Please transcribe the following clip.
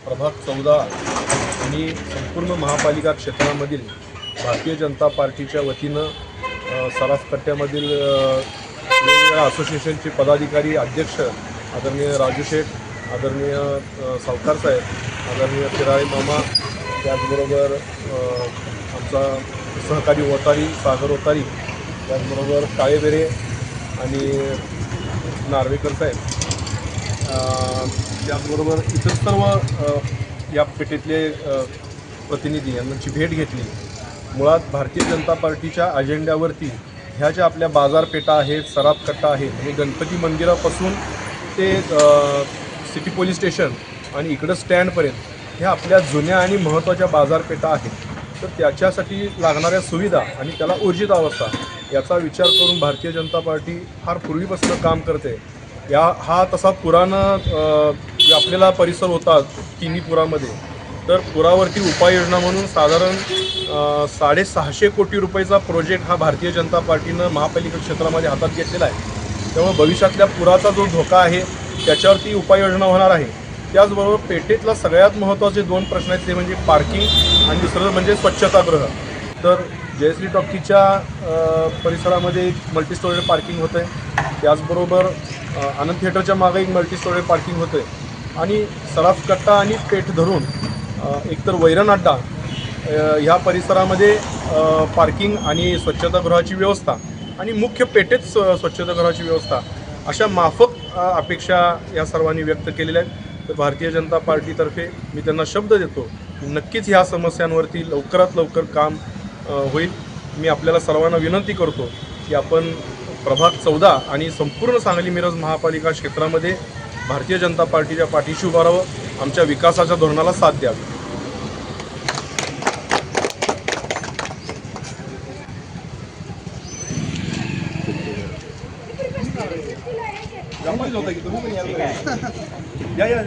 प्रभाग 14 आणि संपूर्ण महापालिका क्षेत्रामधील भारतीय जनता पार्टीच्या वतीनं सराफ कट्ट्यामधील वेगवेगळ्या असोसिएशनचे पदाधिकारी अध्यक्ष आदरणीय राजू शेठ, आदरणीय सावकार साहेब, आदरणीय फिराळे मामा, त्याचबरोबर आमचा सहकारी ओतारी सागर ओतारी, त्याचबरोबर काळेबेरे आणि नार्वेकर साहेब, त्याचबरोबर इतर सर्व या पेठेतले प्रतिनिधी यांची भेट घेतली. मुळात भारतीय जनता पार्टीच्या अजेंड्यावरती ह्या ज्या आपल्या बाजारपेठा आहेत, सराफ कट्टा आहे, म्हणजे गणपती मंदिरापासून ते सिटी पोलीस स्टेशन आणि इकडं स्टँडपर्यंत ह्या आपल्या जुन्या आणि महत्त्वाच्या बाजारपेठा आहेत. तर त्याच्यासाठी लागणाऱ्या सुविधा आणि त्याला ऊर्जित अवस्था याचा विचार करून भारतीय जनता पार्टी फार पूर्वीपासून काम करते. हा तसा व्यापलेला परिसर होता तिन्ही पुरामध्ये. तर पुरावरती उपाययोजना म्हणून साधारण 650 कोटी रुपयाचा प्रोजेक्ट हा भारतीय जनता पार्टीनं महापालिका क्षेत्रामध्ये हातात घेतलेला आहे. त्यामुळे भविष्यातल्या पुराचा जो धोका आहे त्याच्यावरती उपाययोजना होणार आहे. त्याचबरोबर पेठेतला सगळ्यात महत्त्वाचे 2 प्रश्न आहेत, ते म्हणजे पार्किंग आणि दुसरं म्हणजे स्वच्छतागृह. तर जयश्री टॉकीच्या परिसरामध्ये एक मल्टी स्टोरेज पार्किंग होतं आहे, त्याचबरोबर आनंद थिएटरच्या मागे एक मल्टी स्टोरेज पार्किंग होतं आहे आणि सराफ कट्टा आणि पेठ धरून एकतर वैरण अड्डा ह्या परिसरामध्ये पार्किंग आणि स्वच्छतागृहाची व्यवस्था आणि मुख्य पेठेत स्वच्छतागृहाची व्यवस्था अशा माफक अपेक्षा या सर्वांनी व्यक्त केलेल्या आहेत. तर भारतीय जनता पार्टीतर्फे मी त्यांना शब्द देतो की नक्कीच ह्या समस्यांवरती लवकरात लवकर काम होईल. मी आपल्याला सर्वांना विनंती करतो की आपण प्रभाग 14 आणि संपूर्ण सांगली मिरज महापालिका क्षेत्रामध्ये भारतीय जनता पार्टीच्या पाठीशी उभं राहावं, आमच्या विकासाच्या धोरणाला साथ द्यावी. या